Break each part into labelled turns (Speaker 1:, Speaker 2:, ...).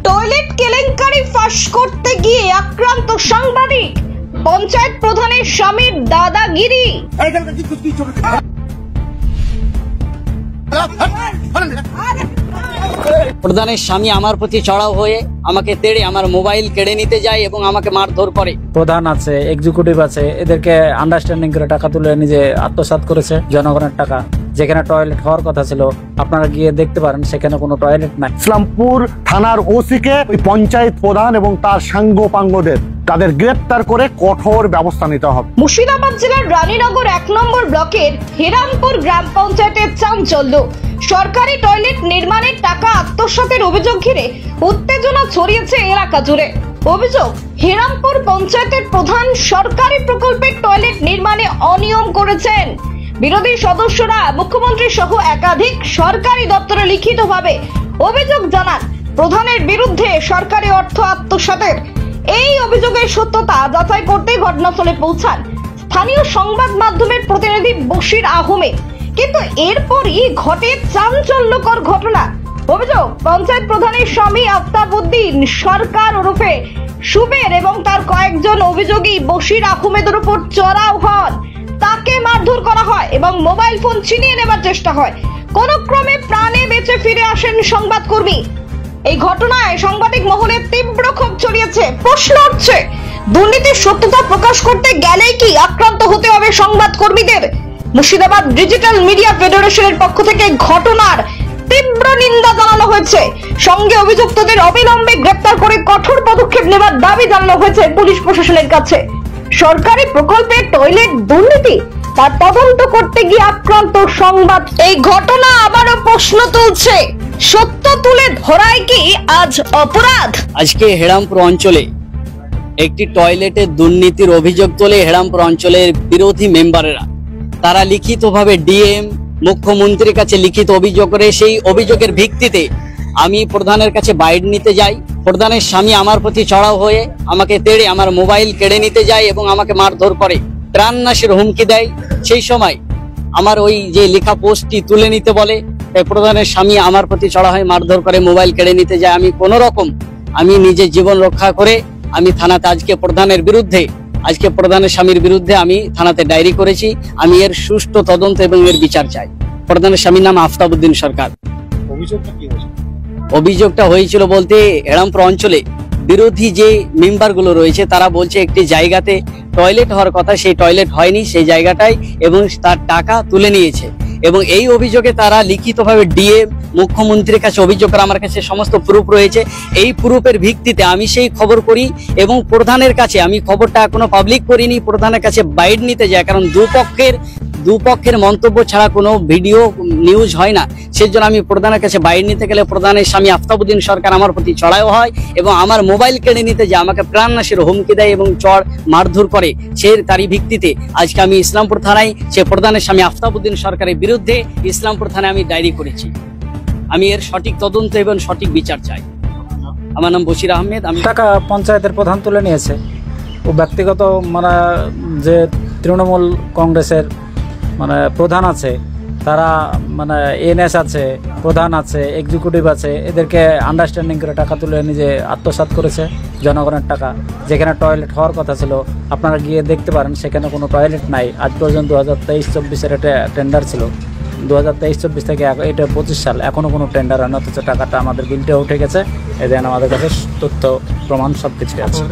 Speaker 1: Toilet কেলেঙ্কারি ফাঁস করতে গিয়ে আক্রান্ত সাংবাদিক, পঞ্চায়েত প্রধানের স্বামীর দাদাগিরি।
Speaker 2: প্রধানের স্বামী আমার প্রতি চড়াও হয়ে আমাকে তেড়ে আমার মোবাইল কেড়ে নিতে যায় এবং আমাকে মারধর করে।
Speaker 3: প্রধান আছে, এক্সিকিউটিভ আছে, এদেরকে আন্ডারস্ট্যান্ডিং করে টাকা তুলে নিজে আত্মসাৎ করেছে জনগণের টাকা। যেখানে টয়লেট হওয়ার কথা ছিল আপনারা গিয়ে দেখতে পারেন সেখানে কোনো টয়লেট নাই।
Speaker 4: ইসলামপুর থানার ওসিকে ওই পঞ্চায়েত প্রধান এবং তার সাঙ্গপাঙ্গদের তাদের গ্রেপ্তার করে কঠোর ব্যবস্থা নিতে হবে।
Speaker 1: মুর্শিদাবাদ জেলার রানীনগর 1 নম্বর ব্লকের হেরামপুর গ্রাম পঞ্চায়েতের চাঞ্চল্য। সরকারি টয়লেট নির্মাণের টাকা আত্মসাতের অভিযোগ ঘিরে উত্তেজনা ছড়িয়েছে এলাকা জুড়ে। অভিযোগ, হেরামপুর পঞ্চায়েতের প্রধান সরকারি প্রকল্পের টয়লেট নির্মাণে অনিয়ম করেছেন। বিরোধী সদস্যরা মুখ্যমন্ত্রী সহ একাধিক সরকারি দপ্তরে লিখিতভাবে অভিযোগ জানান প্রধানের বিরুদ্ধে সরকারি অর্থ আত্মসাতের। এই অভিযোগের সত্যতা যাচাই করতে ঘটনাস্থলে পৌঁছান স্থানীয় সংবাদ মাধ্যমের প্রতিনিধি বশির আহমেদ। কিন্তু এরপরই ঘটে চাঞ্চল্যকর ঘটনা। অভিযোগ, পঞ্চায়েত প্রধানের স্বামী আফতাবউদ্দিন সরকার ওরফে সুবের এবং তার কয়েকজন অভিযোগী বশির আহমেদের উপর চড়াও হন। তাকে মারধর করা হয় এবং মোবাইল ফোন ছিনিয়ে নেবার চেষ্টা হয়। কোন ক্রমে প্রাণে বেঁচে ফিরে আসেন সংবাদকর্মী। এই ঘটনায় সাংবাদিক মহলে তীব্র ক্ষোভ ছড়িয়েছে। প্রশ্ন উঠছে, দুর্নীতির সত্যতা প্রকাশ করতে গেলেই কি আক্রান্ত হতে হবে সংবাদকর্মীদের? মুর্শিদাবাদ ডিজিটাল মিডিয়া ফেডারেশনের পক্ষ থেকে ঘটনার তীব্র নিন্দা জানানো হয়েছে। সঙ্গে অভিযুক্তদের অবিলম্বে গ্রেপ্তার করে কঠোর পদক্ষেপ নেবার দাবি জানানো হয়েছে পুলিশ প্রশাসনের কাছে। সরকারি প্রকল্পে টয়লেট দুর্নীতি, তার তদন্ত করতে গিয়ে আক্রান্ত সংবাদ। এই ঘটনা আবারও প্রশ্ন তুলছে, সত্য তুলে ধরাই কি আজ অপরাধ?
Speaker 2: আজকে হেরামপুর অঞ্চলে একটি টয়লেটের দুর্নীতির অভিযোগ তোলে হেরামপুর অঞ্চলের বিরোধী মেম্বারেরা। তারা লিখিতভাবে ডিএম মুখ্যমন্ত্রীর কাছে লিখিত অভিযোগ করে সেই অভিযোগের ভিত্তিতে আমি প্রধানের কাছে বাইট নিতে যাই। প্রধানের স্বামী আমার প্রতি চড়াও হয়ে আমাকে তেড়ে আমার মোবাইল কেড়ে নিতে যায় এবং আমাকে মারধর করে, প্রাণনাশের হুমকি দেয়। সেই সময় আমার ওই যে লেখা পোস্টটি তুলে নিতে বলে, প্রধানের স্বামী আমার প্রতি চড়া হয়ে মারধর করে, মোবাইল কেড়ে নিতে যায়। আমি কোন রকম নিজের জীবন রক্ষা করে আমি থানাতে আজকে প্রধানের স্বামীর বিরুদ্ধে আমি থানাতে ডায়েরি করেছি। আমি এর সুষ্ঠু তদন্ত এবং এর বিচার চাই। প্রধানের স্বামীর নাম আফতাবউদ্দিন সরকার। অভিযোগটা হয়েছিল বলতে হেরামপুর অঞ্চলে বিরোধী যে মেম্বার গুলো রয়েছে তারা বলছে একটি জায়গাতে টয়লেট হওয়ার কথা, সেই টয়লেট হয়নি সেই জায়গাটায় এবং তার টাকা তুলে নিয়েছে। এবং এই অভিযোগে তারা লিখিতভাবে ডিএম মুখ্যমন্ত্রীর কাছে অভিযোগ করে। আমার কাছে সমস্ত প্রুফ রয়েছে। এই প্রুফের ভিত্তিতে আমি সেই খবর করি এবং প্রধানের কাছে আমি খবরটা এখনো পাবলিক করিনি, প্রধানের কাছে বাইট নিতে যায়। কারণ দুপক্ষের মন্তব্য ছাড়া কোনো ভিডিও নিউজ হয় না। সেজন্য আমি প্রধানের কাছে বাইট নিতে গেলে প্রধানের স্বামী আফতাবউদ্দিন সরকার আমার প্রতি চড়াও হয় এবং আমার মোবাইল কেড়ে নিতে যায়, আমাকে প্রাণনাশের হুমকি দেয় এবং মারধর করে। তারই ভিত্তিতে আজকে আমি ইসলামপুর থানায় সে প্রধানের স্বামী আফতাবউদ্দিন সরকারের বিরুদ্ধে ইসলামপুর থানায় আমি ডায়েরি করেছি। আমি এর সঠিক তদন্ত এবং সঠিক বিচার চাই। আমার নাম বশির আহমেদ। আমি
Speaker 3: টাকা পঞ্চায়েতের প্রধান তুলে নিয়েছে। ও ব্যক্তিগত যে তৃণমূল কংগ্রেসের প্রধান আছে, তারা এনএস আছে, প্রধান আছে, এক্সিকিউটিভ আছে, এদেরকে আন্ডারস্ট্যান্ডিং করে টাকা তুলে নিজে আত্মসাৎ করেছে জনগণের টাকা। যেখানে টয়লেট হওয়ার কথা ছিল আপনারা গিয়ে দেখতে পারেন সেখানে কোনো টয়লেট নাই। আজ পর্যন্ত 2023-24 এটা টেন্ডার ছিল, 2023-24 থেকে এটা 25 সাল এখনো কোনো টেন্ডার হয় না, অথচ টাকাটা আমাদের বিলটা উঠে গেছে। এদের আমাদের কাছে তথ্য প্রমাণ সবকিছু আছে।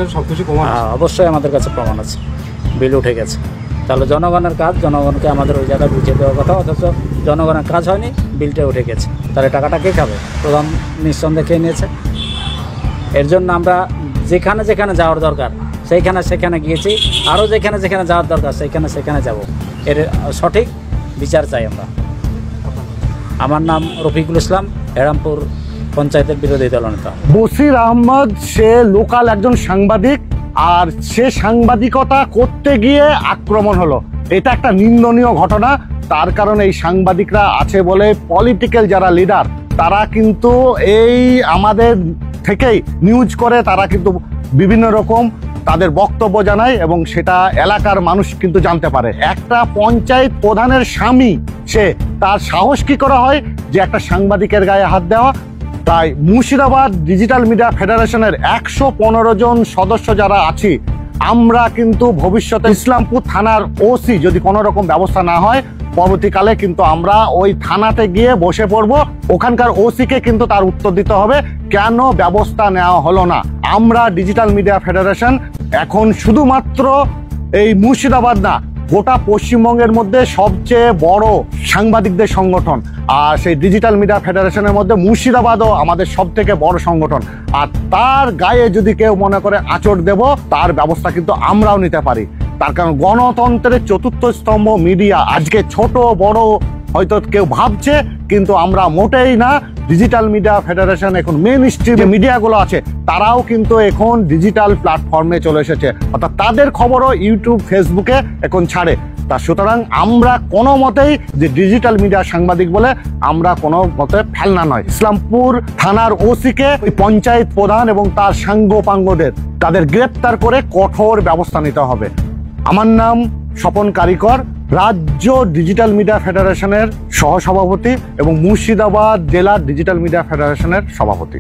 Speaker 3: অবশ্যই আমাদের কাছে প্রমাণ আছে, বিল উঠে গেছে। তাহলে জনগণের কাজ, জনগণকে আমাদের ওই জায়গায় বুঝিয়ে দেওয়ার কথা, অথচ জনগণের কাজ হয়নি, বিলটা উঠে গেছে। তাহলে টাকাটা কে খাবে? প্রধান নিঃসন্দেহে খেয়ে নিয়েছে। এর জন্য আমরা যেখানে যেখানে যাওয়ার দরকার সেখানে গিয়েছি, আরও যেখানে যাওয়ার দরকার সেখানে যাব। এর সঠিক বিচার চাই আমরা। আমার নাম রফিকুল ইসলাম, হেরামপুর পঞ্চায়েতের বিরোধী দলনেতা।
Speaker 4: বশির আহমদ সে লোকাল একজন সাংবাদিক, আর সে সাংবাদিকতা করতে গিয়ে আক্রমণ হলো। এটা একটা নিন্দনীয় ঘটনা। তার কারণে এই সাংবাদিকরা আছে বলে পলিটিক্যাল যারা লিডার তারা কিন্তু এই আমাদের থেকেই নিউজ করে, তারা কিন্তু বিভিন্ন রকম তাদের বক্তব্য জানায় এবং সেটা এলাকার মানুষ কিন্তু জানতে পারে। একটা পঞ্চায়েত প্রধানের স্বামী, তার সাহস কি করা হয় যে একটা সাংবাদিকের গায়ে হাত দেওয়া? তাই মুর্শিদাবাদ ডিজিটাল মিডিয়া ফেডারেশনের 115 জন সদস্য যারা আছি, আমরা কিন্তু ভবিষ্যতে ইসলামপুর থানার ওসি যদি কোনো রকম ব্যবস্থা না হয়, পরবর্তীকালে কিন্তু আমরা ওই থানাতে গিয়ে বসে পড়বো। ওখানকার ওসিকে কিন্তু তার উত্তর দিতে হবে কেন ব্যবস্থা নেওয়া হলো না। আমরা ডিজিটাল মিডিয়া ফেডারেশন এখন শুধুমাত্র এই মুর্শিদাবাদ না, গোটা পশ্চিমবঙ্গের মধ্যে সবচেয়ে বড় সাংবাদিকদের সংগঠন। আর সেই ডিজিটাল মিডিয়া ফেডারেশনের মধ্যে মুর্শিদাবাদও আমাদের সব থেকে বড় সংগঠন। আর তার গায়ে যদি কেউ মনে করে আঁচড় দেব, তার ব্যবস্থা কিন্তু আমরাও নিতে পারি। তার কারণ গণতন্ত্রের চতুর্থ স্তম্ভ মিডিয়া আজকে ছোট বড় হয়তো কেউ ভাবছে, কিন্তু আমরা মোটেই না। ডিজিটাল মিডিয়া ফেডারেশন এখন মেইন স্ট্রিম মিডিয়াগুলো আছে, তারাও কিন্তু এখন ডিজিটাল প্ল্যাটফর্মে চলে এসেছে, অর্থাৎ তাদের খবরও ইউটিউব ফেসবুকে এখন ছাড়ে। তা সুতরাং আমরা কোনো মতেই যে ডিজিটাল মিডিয়া সাংবাদিক বলে আমরা কোনো মতে ফেলনা নয়। ইসলামপুর থানার ওসিকে ওই পঞ্চায়েত প্রধান এবং তার সাঙ্গপাঙ্গদের তাদের গ্রেপ্তার করে কঠোর ব্যবস্থা নিতে হবে। আমার নাম স্বপন কারিকর, রাজ্য ডিজিটাল মিডিয়া ফেডারেশনের সহসভাপতি এবং মুর্শিদাবাদ জেলা ডিজিটাল মিডিয়া ফেডারেশনের সভাপতি।